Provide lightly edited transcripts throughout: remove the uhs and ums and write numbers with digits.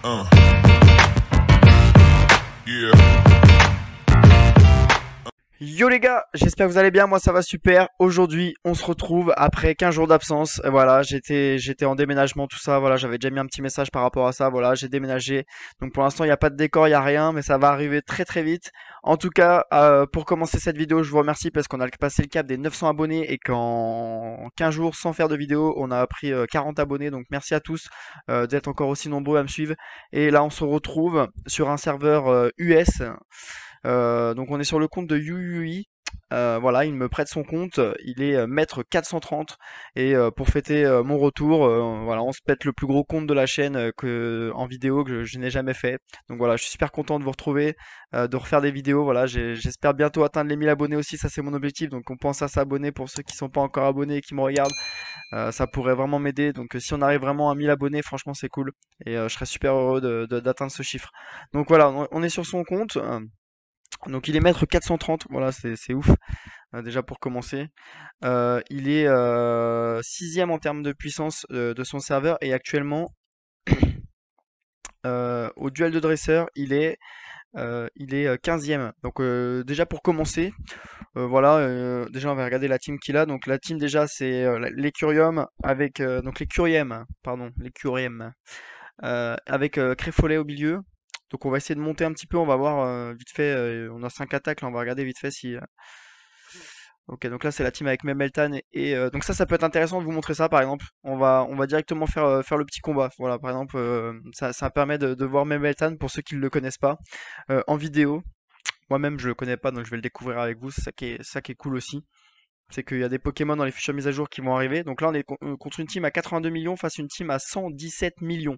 Uh, yeah. Yo les gars, j'espère que vous allez bien, moi ça va super. Aujourd'hui, on se retrouve après 15 jours d'absence. Voilà, j'étais en déménagement, tout ça. Voilà, j'avais déjà mis un petit message par rapport à ça. Voilà, j'ai déménagé. Donc pour l'instant, il n'y a pas de décor, il n'y a rien, mais ça va arriver très très vite. En tout cas, pour commencer cette vidéo, je vous remercie parce qu'on a passé le cap des 900 abonnés et qu'en 15 jours sans faire de vidéo, on a pris 40 abonnés. Donc merci à tous d'être encore aussi nombreux à me suivre. Et là, on se retrouve sur un serveur US. Donc on est sur le compte de Yuyui. Voilà, il me prête son compte, il est maître 430 et pour fêter mon retour, voilà, on se pète le plus gros compte de la chaîne en vidéo que je n'ai jamais fait. Donc voilà, je suis super content de vous retrouver, de refaire des vidéos. Voilà, j'espère bientôt atteindre les 1000 abonnés aussi, ça c'est mon objectif. Donc on pense à s'abonner pour ceux qui sont pas encore abonnés et qui me regardent. Ça pourrait vraiment m'aider. Donc si on arrive vraiment à 1000 abonnés, franchement c'est cool et je serais super heureux d'atteindre ce chiffre. Donc voilà, on est sur son compte. Donc il est maître 430, voilà, c'est ouf, déjà pour commencer. Il est sixième en termes de puissance de son serveur et actuellement au duel de dresseur il est 15e. Donc déjà pour commencer, voilà, déjà on va regarder la team qu'il a. Donc la team déjà c'est l'Ecurium avec donc l'Ecuriem, pardon, l'Ecuriem avec Créfolet au milieu. Donc on va essayer de monter un petit peu, on va voir vite fait, on a 5 attaques là, on va regarder vite fait si... Ok, donc là c'est la team avec Memeltan donc ça peut être intéressant de vous montrer ça par exemple. On va directement faire le petit combat. Voilà, par exemple, ça permet de voir Memeltan pour ceux qui ne le connaissent pas en vidéo. Moi-même je le connais pas donc je vais le découvrir avec vous, c'est ça qui est cool aussi. C'est qu'il y a des Pokémon dans les futures mises à jour qui vont arriver. Donc là on est contre une team à 82 millions face à une team à 117 millions.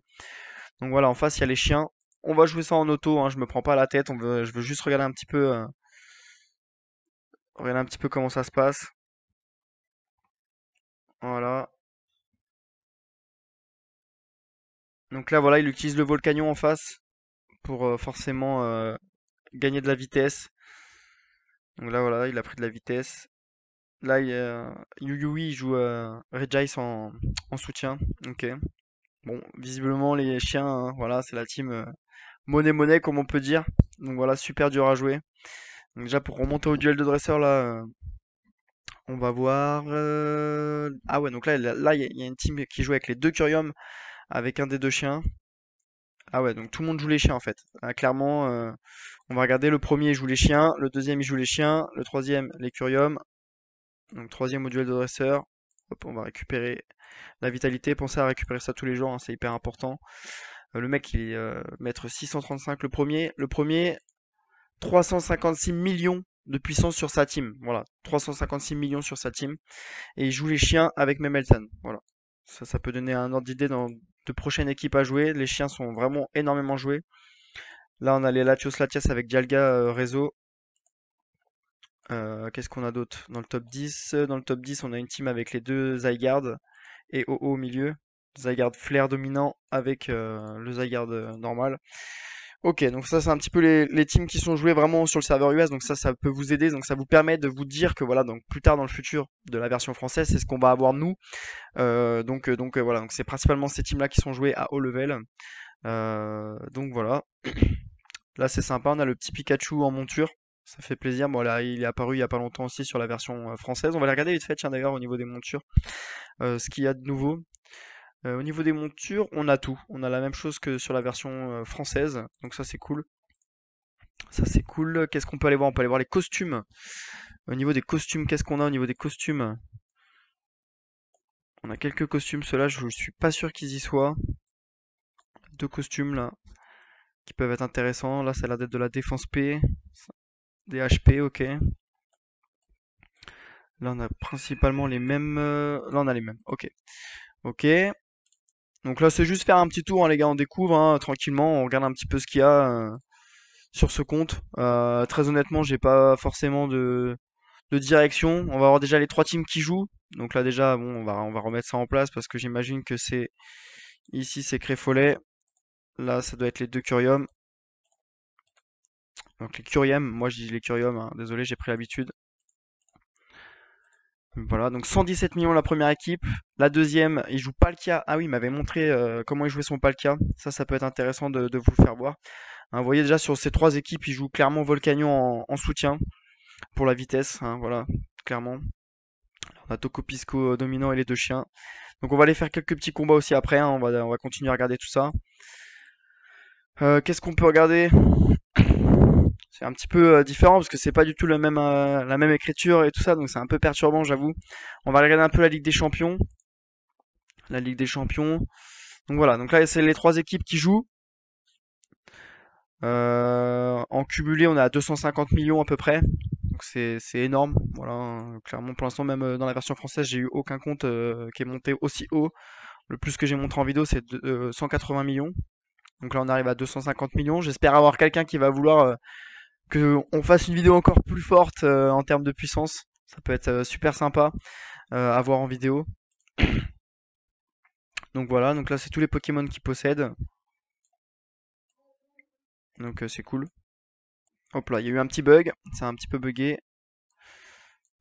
Donc voilà, en face, il y a les chiens. On va jouer ça en auto, hein, je me prends pas la tête. Je veux juste regarder un petit peu comment ça se passe. Voilà. Donc là, voilà, il utilise le Volcanion en face pour forcément gagner de la vitesse. Donc là, voilà, il a pris de la vitesse. Là, Yuyui, il joue Regice en soutien. Ok. Bon, visiblement, les chiens, hein, voilà, c'est la team monnaie-monnaie, comme on peut dire. Donc voilà, super dur à jouer. Donc déjà, pour remonter au duel de dresseur, là, on va voir. Ah ouais, donc là, il y a une team qui joue avec les deux Curium, avec un des deux chiens. Ah ouais, donc tout le monde joue les chiens en fait. Ah, clairement, on va regarder. Le premier il joue les chiens, le deuxième il joue les chiens, le troisième les Curium. Donc troisième au duel de dresseur. Hop, on va récupérer la vitalité. Pensez à récupérer ça tous les jours, hein, c'est hyper important. Le mec il est maître 635 le premier. Le premier, 356 millions de puissance sur sa team. Voilà, 356 millions sur sa team. Et il joue les chiens avec Memeltan. Voilà. Ça peut donner un ordre d'idée dans de prochaines équipes à jouer. Les chiens sont vraiment énormément joués. Là, on a les Latios Latias avec Dialga réseau. Qu'est-ce qu'on a d'autre dans le top 10? Dans le top 10, on a une team avec les deux Zygarde et OO au milieu. Zygarde flair dominant avec le Zygarde normal. Ok, donc ça c'est un petit peu les teams qui sont joués vraiment sur le serveur US, donc ça peut vous aider, donc ça vous permet de vous dire que voilà, donc plus tard dans le futur de la version française, c'est ce qu'on va avoir nous. Voilà, donc c'est principalement ces teams-là qui sont joués à haut level. Donc voilà, là c'est sympa, on a le petit Pikachu en monture, ça fait plaisir. Bon là, il est apparu il y a pas longtemps aussi sur la version française. On va les regarder vite fait, tiens d'ailleurs au niveau des montures, ce qu'il y a de nouveau. Au niveau des montures, on a tout. On a la même chose que sur la version française, donc ça c'est cool. Ça c'est cool. Qu'est-ce qu'on peut aller voir? On peut aller voir les costumes. Au niveau des costumes, qu'est-ce qu'on a au niveau des costumes? On a quelques costumes, ceux-là je suis pas sûr qu'ils y soient. Deux costumes là qui peuvent être intéressants. Là, ça a l'air d'être de la défense P, des HP, ok. Là, on a principalement les mêmes. Là, on a les mêmes, ok. Ok. Donc là, c'est juste faire un petit tour, hein, les gars. On découvre hein, tranquillement. On regarde un petit peu ce qu'il y a sur ce compte. Très honnêtement, j'ai pas forcément de direction. On va avoir déjà les trois teams qui jouent. Donc là, déjà, bon, on va remettre ça en place parce que j'imagine que c'est. Ici, c'est Créfolet. Là, ça doit être les deux Curium. Donc les Curium, moi je dis les Curium, hein. Désolé, j'ai pris l'habitude. Voilà, donc 117 millions la première équipe. La deuxième, il joue Palkia. Ah oui, il m'avait montré comment il jouait son Palkia. Ça peut être intéressant de vous le faire voir. Hein, vous voyez déjà sur ces trois équipes, il joue clairement Volcanion en soutien pour la vitesse. Hein, voilà, clairement. On a Tokopisco dominant et les deux chiens. Donc on va aller faire quelques petits combats aussi après. Hein, on va continuer à regarder tout ça. Qu'est-ce qu'on peut regarder? C'est un petit peu différent parce que c'est pas du tout la même écriture et tout ça, donc c'est un peu perturbant, j'avoue. On va regarder un peu la Ligue des Champions. La Ligue des Champions. Donc voilà, donc là c'est les trois équipes qui jouent. En cumulé, on est à 250 millions à peu près. Donc c'est énorme. Voilà, hein. Clairement pour l'instant même dans la version française, j'ai eu aucun compte qui est monté aussi haut. Le plus que j'ai montré en vidéo, c'est 180 millions. Donc là on arrive à 250 millions. J'espère avoir quelqu'un qui va vouloir que on fasse une vidéo encore plus forte en termes de puissance. Ça peut être super sympa à voir en vidéo. Donc voilà, donc là c'est tous les Pokémon qu'ils possèdent. Donc c'est cool. Hop là, il y a eu un petit bug, ça a un petit peu bugué.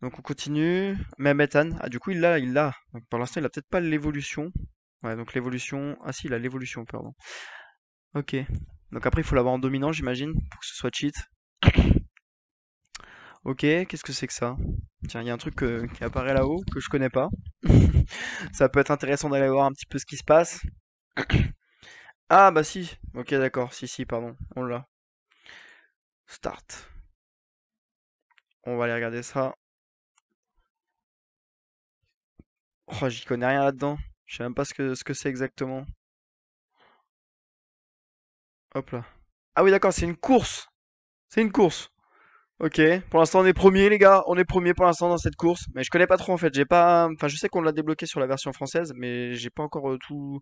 Donc on continue. Même Ethan, ah du coup il l'a. Donc pour l'instant il a peut-être pas l'évolution. Ouais, donc l'évolution. Ah si, il a l'évolution, pardon. Ok. Donc après il faut l'avoir en dominant, j'imagine, pour que ce soit cheat. Ok, qu'est-ce que c'est que ça? Tiens, il y a un truc qui apparaît là-haut que je connais pas. Ça peut être intéressant d'aller voir un petit peu ce qui se passe. Ah bah si, ok d'accord, si pardon, on l'a. Start. On va aller regarder ça. Oh, j'y connais rien là-dedans. Je sais même pas ce que c'est exactement. Hop là. Ah oui d'accord, c'est une course. C'est une course. Ok, pour l'instant on est premier les gars, on est premier pour l'instant dans cette course. Mais je connais pas trop en fait, j'ai pas... Enfin je sais qu'on l'a débloqué sur la version française, mais j'ai pas encore tout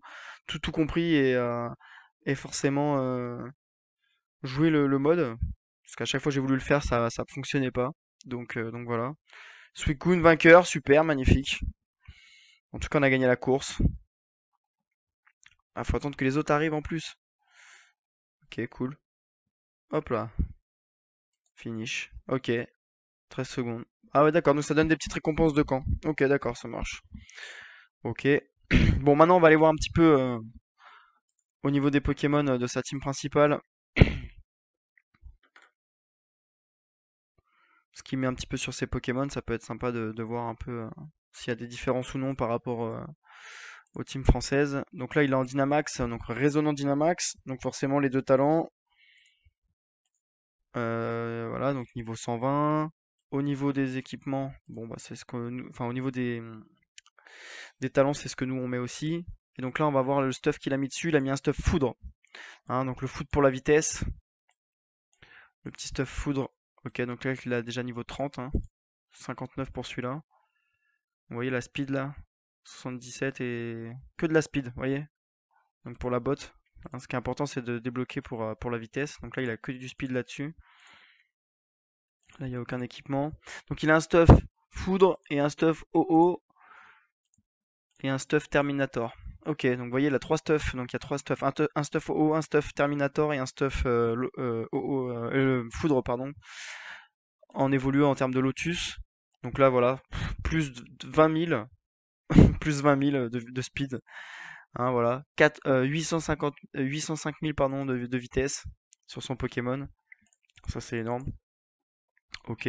compris et forcément jouer le mode. Parce qu'à chaque fois que j'ai voulu le faire, ça fonctionnait pas. Donc voilà. Suicune vainqueur, super, magnifique. En tout cas, on a gagné la course. Ah, faut attendre que les autres arrivent en plus. Ok, cool. Hop là. Finish. Ok. 13 secondes. Ah ouais, d'accord. Donc ça donne des petites récompenses de camp. Ok, d'accord, ça marche. Ok. Bon, maintenant, on va aller voir un petit peu au niveau des Pokémon de sa team principale. Ce qui met un petit peu sur ses Pokémon. Ça peut être sympa de voir un peu s'il y a des différences ou non par rapport aux teams françaises. Donc là, il est en Dynamax, donc résonant Dynamax. Donc forcément, les deux talents. Voilà, donc niveau 120. Au niveau des équipements, bon bah c'est ce que enfin au niveau des talents, c'est ce que nous on met aussi. Et donc là, on va voir le stuff qu'il a mis dessus. Il a mis un stuff foudre. Hein, donc le foudre pour la vitesse. Le petit stuff foudre. Ok, donc là, il a déjà niveau 30. Hein, 59 pour celui-là. Vous voyez la speed là? 77 et que de la speed, vous voyez? Donc pour la botte. Hein, ce qui est important, c'est de débloquer pour la vitesse. Donc là, il a que du speed là-dessus. Là, il n'y a aucun équipement. Donc il a un stuff foudre et un stuff OO et un stuff Terminator. Ok, donc vous voyez, il a trois stuffs. Donc il y a trois stuffs. Un stuff OO, un stuff Terminator et un stuff OO, foudre, pardon, en évoluant en termes de Lotus. Donc là, voilà, plus de 20 000, plus 20 000 de speed. Hein, voilà, 805 000 pardon, de vitesse sur son Pokémon. Ça, c'est énorme. Ok.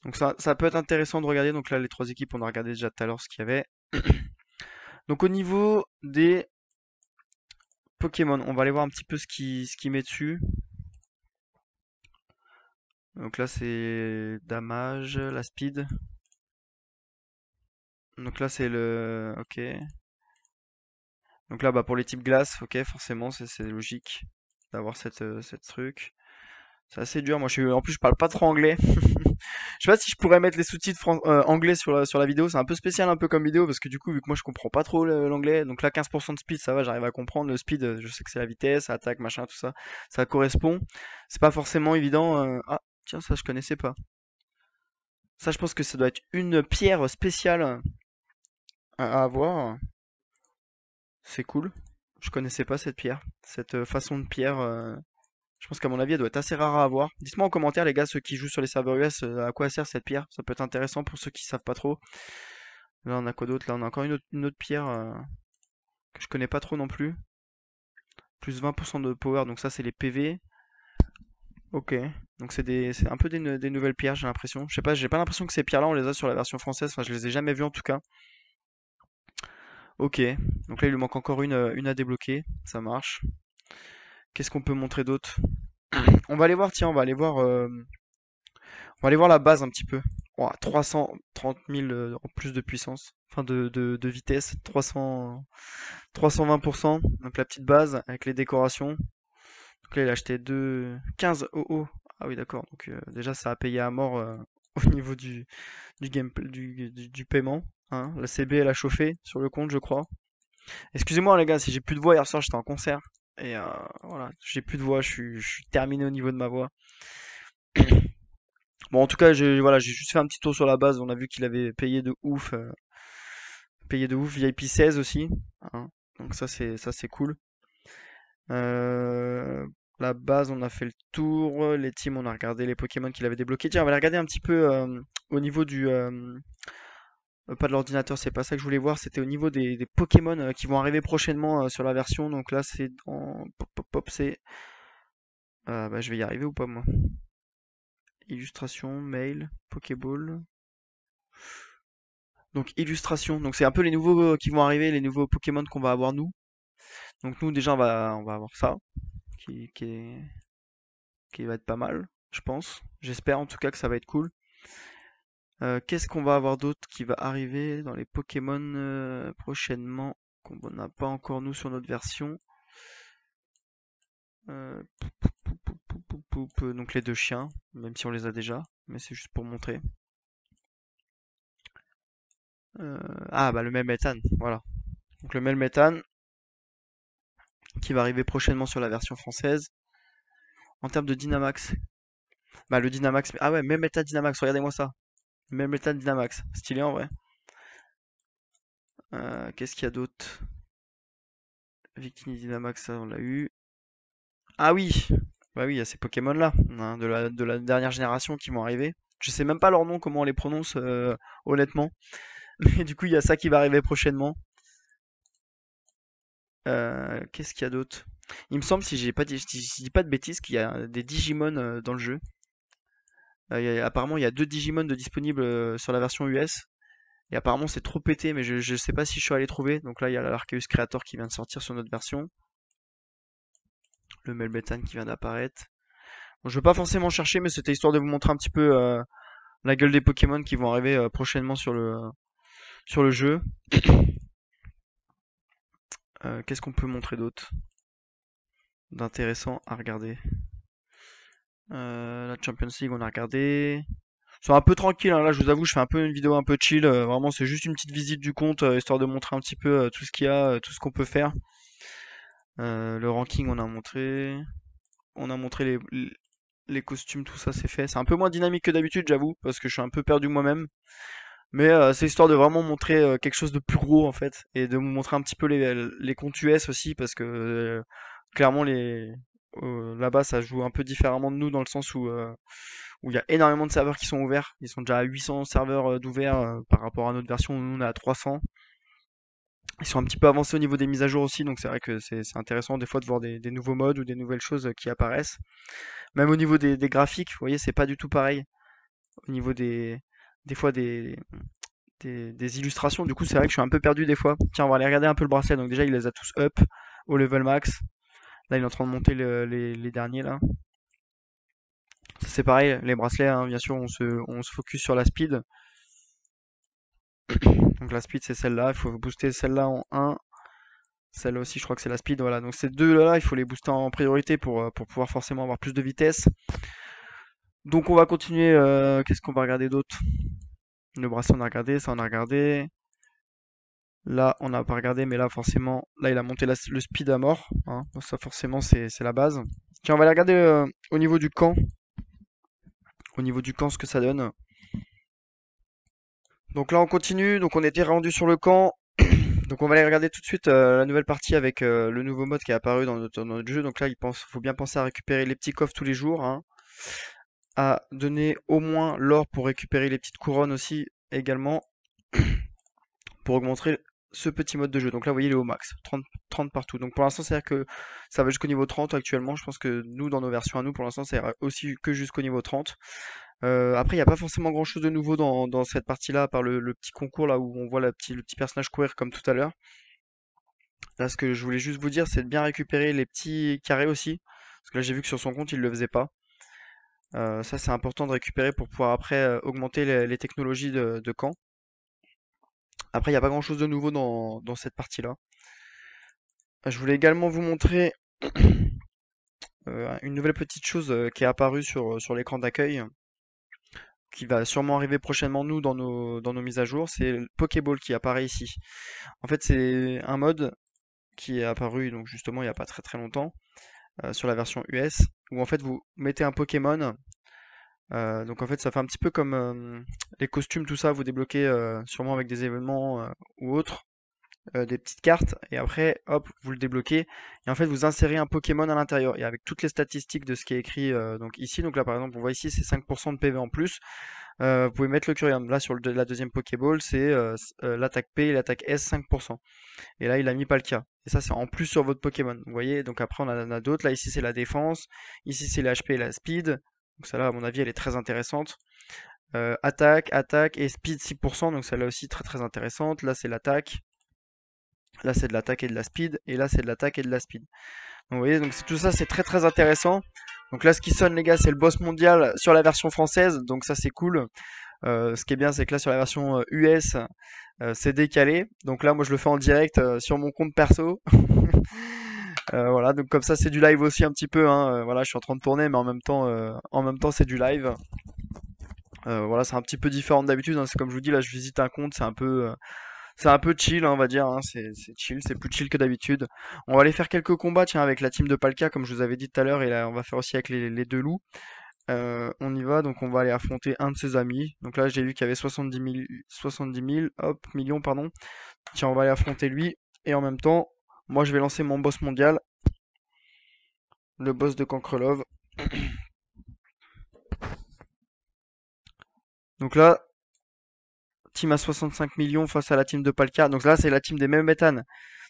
Donc ça peut être intéressant de regarder. Donc là, les trois équipes, on a regardé déjà tout à l'heure ce qu'il y avait. Donc au niveau des Pokémon, on va aller voir un petit peu ce qui met dessus. Donc là, c'est damage, la speed. Donc là, c'est le... Ok. Donc là, bah, pour les types glace, ok, forcément, c'est logique d'avoir cette truc. C'est assez dur. Moi, en plus, je parle pas trop anglais. Je sais pas si je pourrais mettre les sous-titres anglais sur la vidéo. C'est un peu spécial, un peu comme vidéo, parce que du coup, vu que moi je comprends pas trop l'anglais, donc là 15% de speed, ça va, j'arrive à comprendre. Le speed, je sais que c'est la vitesse, attaque, machin, tout ça. Ça correspond. C'est pas forcément évident. Ah, tiens, ça je connaissais pas. Ça, je pense que ça doit être une pierre spéciale à avoir. C'est cool. Je connaissais pas cette pierre. Cette façon de pierre. Je pense qu'à mon avis, elle doit être assez rare à avoir. Dites-moi en commentaire, les gars, ceux qui jouent sur les serveurs US, à quoi sert cette pierre. Ça peut être intéressant pour ceux qui savent pas trop. Là, on a quoi d'autre? Là, on a encore une autre pierre que je connais pas trop non plus. Plus 20% de power, donc ça, c'est les PV. Ok. Donc c'est un peu des nouvelles pierres, j'ai l'impression. Je sais pas, j'ai pas l'impression que ces pierres-là, on les a sur la version française. Enfin, je les ai jamais vues en tout cas. Ok. Donc là, il lui manque encore une à débloquer. Ça marche. Qu'est-ce qu'on peut montrer d'autre? On va aller voir, tiens, on va aller voir la base un petit peu. Ouah, 330 000 en plus de puissance. Enfin, de vitesse. 320%. Donc la petite base avec les décorations. Donc là, il a acheté 15 OO. Ah oui, d'accord. Donc déjà, ça a payé à mort au niveau du game, du paiement. Hein. La CB, elle a chauffé sur le compte, je crois. Excusez-moi, les gars, si j'ai plus de voix, hier soir, j'étais en concert. Et voilà, j'ai plus de voix, je suis terminé au niveau de ma voix. Bon, en tout cas, voilà, j'ai juste fait un petit tour sur la base. On a vu qu'il avait payé de ouf, VIP 16 aussi. Hein. Donc ça c'est cool. Euh, la base, on a fait le tour. Les teams, on a regardé les Pokémon qu'il avait débloqués. Tiens, on va aller regarder un petit peu au niveau pas de l'ordinateur, c'est pas ça que je voulais voir. C'était au niveau des Pokémon qui vont arriver prochainement sur la version. Donc là, c'est dans. Pop, pop, pop, c'est. Bah, je vais y arriver ou pas, moi? Illustration, mail, Pokéball. Donc illustration, donc c'est un peu les nouveaux qui vont arriver, les nouveaux Pokémon qu'on va avoir nous. Donc nous déjà on va avoir ça, qui, qui est- qui va être pas mal, je pense. J'espère en tout cas que ça va être cool. Qu'est-ce qu'on va avoir d'autre qui va arriver dans les Pokémon prochainement qu'on n'a pas encore nous sur notre version? Donc les deux chiens, même si on les a déjà, mais c'est juste pour montrer. Ah bah le Melmetal, voilà. Donc le Melmetal qui va arriver prochainement sur la version française. En termes de Dynamax, bah le Dynamax, ah ouais, même méta Dynamax, regardez-moi ça. Même méta Dynamax, stylé en vrai. Qu'est-ce qu'il y a d'autre? Victini Dynamax, ça on l'a eu. Ah oui, bah oui, il y a ces Pokémon là, hein, de la dernière génération qui vont arriver. Je sais même pas leur nom, comment on les prononce honnêtement. Mais du coup, il y a ça qui va arriver prochainement. Qu'est-ce qu'il y a d'autre? Il me semble, si j'ai pas dit, si je dis pas de bêtises, qu'il y a des Digimon dans le jeu. Apparemment, il y a deux Digimon de disponibles sur la version US. Et apparemment c'est trop pété, mais je sais pas si je suis allé trouver. Donc là il y a l'Arceus Creator qui vient de sortir sur notre version. Le Melmetal qui vient d'apparaître. Bon, je veux pas forcément chercher, mais c'était histoire de vous montrer un petit peu la gueule des Pokémon qui vont arriver prochainement sur le jeu. Qu'est-ce qu'on peut montrer d'autre d'intéressant à regarder? La Champions League on a regardé. C'est un peu tranquille, hein. Là je vous avoue je fais un peu une vidéo un peu chill. Vraiment c'est juste une petite visite du compte, histoire de montrer un petit peu tout ce qu'il y a, tout ce qu'on peut faire. Le ranking, on a montré. On a montré les costumes, tout ça, c'est fait. C'est un peu moins dynamique que d'habitude, j'avoue, parce que je suis un peu perdu moi-même. Mais c'est histoire de vraiment montrer quelque chose de plus gros, en fait. Et de vous montrer un petit peu les comptes US aussi, parce que clairement, là-bas, ça joue un peu différemment de nous, dans le sens où il y a énormément de serveurs qui sont ouverts. Ils sont déjà à 800 serveurs d'ouverts par rapport à notre version où nous, on est à 300. Ils sont un petit peu avancés au niveau des mises à jour aussi, donc c'est vrai que c'est intéressant des fois de voir des nouveaux modes ou des nouvelles choses qui apparaissent. Même au niveau des graphiques, vous voyez, c'est pas du tout pareil. Au niveau des fois des illustrations, du coup, c'est vrai que je suis un peu perdu des fois. Tiens, on va aller regarder un peu le bracelet. Donc déjà, il les a tous up au level max. Là, il est en train de monter les derniers là. Ça, c'est pareil, les bracelets, hein, bien sûr, on se focus sur la speed. Donc la speed, c'est celle-là. Il faut booster celle-là en 1. Celle-là aussi, je crois que c'est la speed. Voilà, donc ces deux-là, il faut les booster en priorité pour pouvoir forcément avoir plus de vitesse. Donc on va continuer. Qu'est-ce qu'on va regarder d'autre? Le bracelet, on a regardé. Ça, on a regardé. Là, on n'a pas regardé, mais là, forcément, là, il a monté le speed à mort. Hein. Donc ça, forcément, c'est la base. Tiens, on va aller regarder au niveau du camp. Au niveau du camp, ce que ça donne. Donc là, on continue. Donc on était rendu sur le camp. Donc on va aller regarder tout de suite la nouvelle partie avec le nouveau mode qui est apparu dans notre jeu. Donc là, faut bien penser à récupérer les petits coffres tous les jours, hein, à donner au moins l'or pour récupérer les petites couronnes aussi également, pour augmenter ce petit mode de jeu. Donc là, vous voyez, il est au max, 30 partout. Donc pour l'instant, c'est-à-dire que ça va jusqu'au niveau 30 actuellement. Je pense que nous, dans nos versions à nous, pour l'instant, ça ira aussi que jusqu'au niveau 30. Après, il n'y a pas forcément grand-chose de nouveau dans cette partie-là, à part le petit concours là où on voit le petit personnage courir comme tout à l'heure. Là, ce que je voulais juste vous dire, c'est de bien récupérer les petits carrés aussi. Parce que là, j'ai vu que sur son compte, il le faisait pas. Ça, c'est important de récupérer pour pouvoir après augmenter les technologies de camp. Après, il n'y a pas grand-chose de nouveau dans cette partie-là. Je voulais également vous montrer une nouvelle petite chose qui est apparue sur l'écran d'accueil, qui va sûrement arriver prochainement, nous, dans nos mises à jour. C'est le Pokéball qui apparaît ici. En fait, c'est un mode qui est apparu donc justement il n'y a pas très très longtemps sur la version US, où en fait vous mettez un Pokémon. Donc en fait ça fait un petit peu comme les costumes, tout ça, vous débloquez sûrement avec des événements ou autres, des petites cartes, et après hop vous le débloquez, et en fait vous insérez un Pokémon à l'intérieur, et avec toutes les statistiques de ce qui est écrit donc ici, donc là par exemple on voit ici c'est 5% de PV en plus. Vous pouvez mettre le Curium. Là sur la deuxième Pokéball c'est l'attaque P et l'attaque S 5%. Et là, il a mis pas le cas. Et ça, c'est en plus sur votre Pokémon. Vous voyez, donc après, on en a d'autres. Là, ici, c'est la défense. Ici, c'est l'HP et la speed. Donc, celle-là, à mon avis, elle est très intéressante. Attaque et speed 6%. Donc, celle-là aussi, très très intéressante. Là, c'est l'attaque. Là, c'est de l'attaque et de la speed. Et là, c'est de l'attaque et de la speed. Donc, vous voyez, donc tout ça, c'est très très intéressant. Donc là, ce qui sonne, les gars, c'est le boss mondial sur la version française. Donc, ça, c'est cool. Ce qui est bien, c'est que là, sur la version US, c'est décalé. Donc là, moi, je le fais en direct sur mon compte perso. Voilà, donc comme ça, c'est du live aussi un petit peu, hein. Voilà, je suis en train de tourner, mais en même temps, c'est du live. Voilà, c'est un petit peu différent d'habitude, hein. C'est comme je vous dis, là, je visite un compte, c'est un peu chill, hein, on va dire, hein. C'est chill, c'est plus chill que d'habitude. On va aller faire quelques combats, tiens, avec la team de Palkia, comme je vous avais dit tout à l'heure, et là, on va faire aussi avec les deux loups. On y va, donc on va aller affronter un de ses amis. Donc là, j'ai vu qu'il y avait 70 000, hop, millions, pardon. Tiens, on va aller affronter lui. Et en même temps, moi, je vais lancer mon boss mondial, le boss de Cancrelove. Donc là, team à 65 millions face à la team de Palkia. Donc là, c'est la team des mêmes méthanes.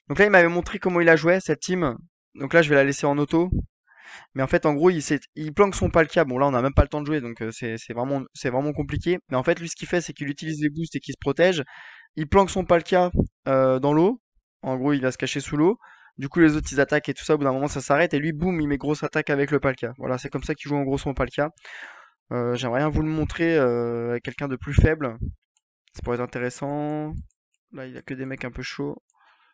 Donc là, il m'avait montré comment il a joué, cette team. Donc là, je vais la laisser en auto. Mais en fait, en gros, il planque son Palkia. Bon, là, on n'a même pas le temps de jouer, donc c'est vraiment compliqué. Mais en fait, lui, ce qu'il fait, c'est qu'il utilise les boosts et qu'il se protège. Il planque son Palkia dans l'eau. En gros, il va se cacher sous l'eau. Du coup, les autres, ils attaquent et tout ça. Au bout d'un moment, ça s'arrête. Et lui, boum, il met grosse attaque avec le Palkia. Voilà, c'est comme ça qu'il joue en gros son Palkia. J'aimerais bien vous le montrer avec quelqu'un de plus faible. Ça pourrait être intéressant. Là, il y a que des mecs un peu chauds.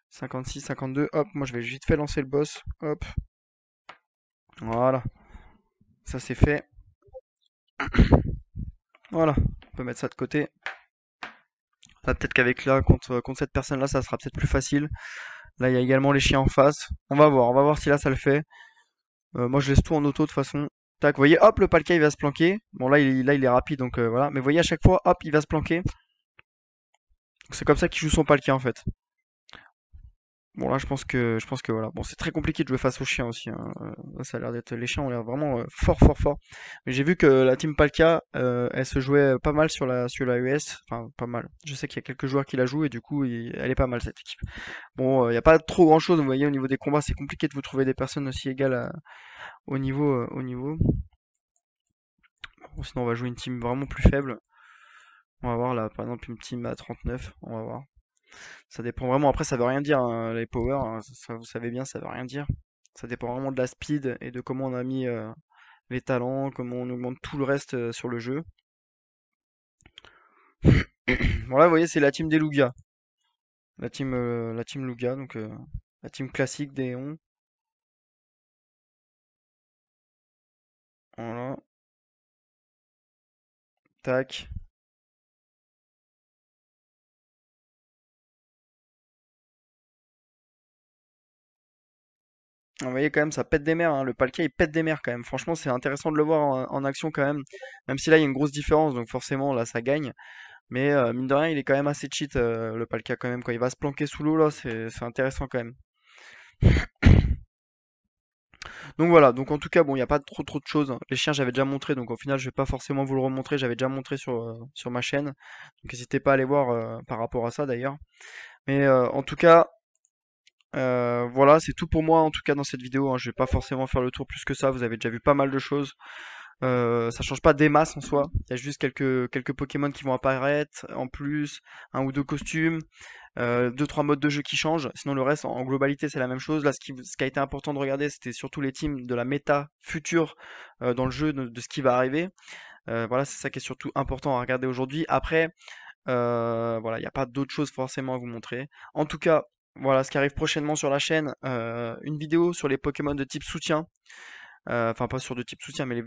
56, 52. Hop, moi, je vais vite fait lancer le boss. Hop. Voilà. Ça, c'est fait. Voilà. On peut mettre ça de côté. Là, peut-être qu'avec là, contre cette personne-là, ça sera peut-être plus facile. Là, il y a également les chiens en face. On va voir si là, ça le fait. Moi, je laisse tout en auto de toute façon. Tac, vous voyez, hop, le Palkia, il va se planquer. Bon, là, il est rapide, donc voilà. Mais vous voyez, à chaque fois, hop, il va se planquer. C'est comme ça qu'il joue son Palkia, en fait. Bon, là, je pense que voilà. Bon, c'est très compliqué de jouer face aux chiens aussi, hein. Là, ça a l'air d'être, les chiens ont l'air vraiment fort, fort, fort. Mais j'ai vu que la team Palkia, elle se jouait pas mal sur la US. Enfin, pas mal. Je sais qu'il y a quelques joueurs qui la jouent et du coup, elle est pas mal cette équipe. Bon, il n'y a pas trop grand-chose. Vous voyez, au niveau des combats, c'est compliqué de vous trouver des personnes aussi égales au niveau, au niveau. Bon, sinon, on va jouer une team vraiment plus faible. On va voir là, par exemple, une team à 39. On va voir. Ça dépend vraiment. Après, ça veut rien dire, hein, les powers, hein, ça, vous savez bien, ça veut rien dire. Ça dépend vraiment de la speed et de comment on a mis les talents, comment on augmente tout le reste sur le jeu. Bon là, vous voyez, c'est la team des Lugia. La team Lugia, donc la team classique des Eon. Voilà. Tac. Vous voyez quand même, ça pète des mers, hein. Le Palkia, il pète des mers quand même. Franchement, c'est intéressant de le voir en action quand même. Même si là, il y a une grosse différence, donc forcément, là, ça gagne. Mais mine de rien, il est quand même assez cheat, le Palkia quand même. Quand il va se planquer sous l'eau là, c'est intéressant quand même. Donc voilà, donc en tout cas, bon, il n'y a pas trop de choses. Les chiens, j'avais déjà montré, donc au final, je vais pas forcément vous le remontrer. J'avais déjà montré sur ma chaîne. Donc n'hésitez pas à aller voir par rapport à ça d'ailleurs. Mais en tout cas, voilà, c'est tout pour moi en tout cas dans cette vidéo, hein. Je vais pas forcément faire le tour plus que ça. Vous avez déjà vu pas mal de choses. Ça change pas des masses en soi. Il y a juste quelques Pokémon qui vont apparaître en plus, un ou deux costumes, deux trois modes de jeu qui changent. Sinon le reste en globalité c'est la même chose. Là ce qui a été important de regarder c'était surtout les teams de la méta future dans le jeu de ce qui va arriver. Voilà, c'est ça qui est surtout important à regarder aujourd'hui. Après, voilà, il n'y a pas d'autres choses forcément à vous montrer. En tout cas, voilà ce qui arrive prochainement sur la chaîne, une vidéo sur les Pokémon de type soutien. Enfin, pas sur de type soutien, mais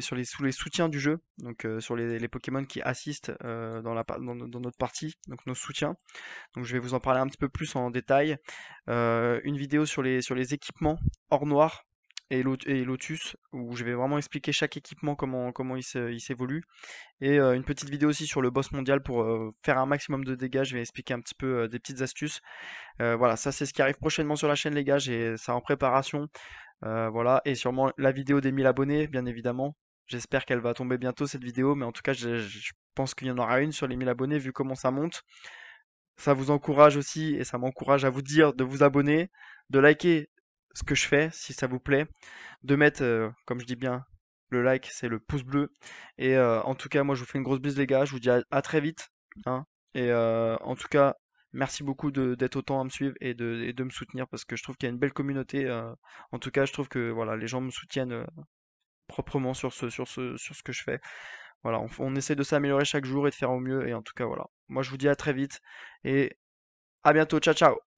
sur sous les soutiens du jeu, donc sur les Pokémon qui assistent dans notre partie, donc nos soutiens. Donc je vais vous en parler un petit peu plus en détail. Une vidéo sur les équipements hors noir et Lotus, où je vais vraiment expliquer chaque équipement, comment il s'évolue. Et une petite vidéo aussi sur le boss mondial pour faire un maximum de dégâts. Je vais expliquer un petit peu des petites astuces. Voilà, ça c'est ce qui arrive prochainement sur la chaîne les gars, j'ai ça en préparation. Voilà, et sûrement la vidéo des 1000 abonnés, bien évidemment. J'espère qu'elle va tomber bientôt cette vidéo, mais en tout cas, je pense qu'il y en aura une sur les 1000 abonnés vu comment ça monte. Ça vous encourage aussi et ça m'encourage à vous dire de vous abonner, de liker ce que je fais si ça vous plaît, de mettre, comme je dis bien, le like, c'est le pouce bleu. Et en tout cas, moi je vous fais une grosse bise les gars, je vous dis à très vite, hein. Et en tout cas, merci beaucoup d'être autant à me suivre et de me soutenir parce que je trouve qu'il y a une belle communauté. En tout cas, je trouve que voilà, les gens me soutiennent proprement sur ce que je fais. Voilà, on essaie de s'améliorer chaque jour et de faire au mieux. Et en tout cas, voilà. Moi je vous dis à très vite et à bientôt. Ciao, ciao.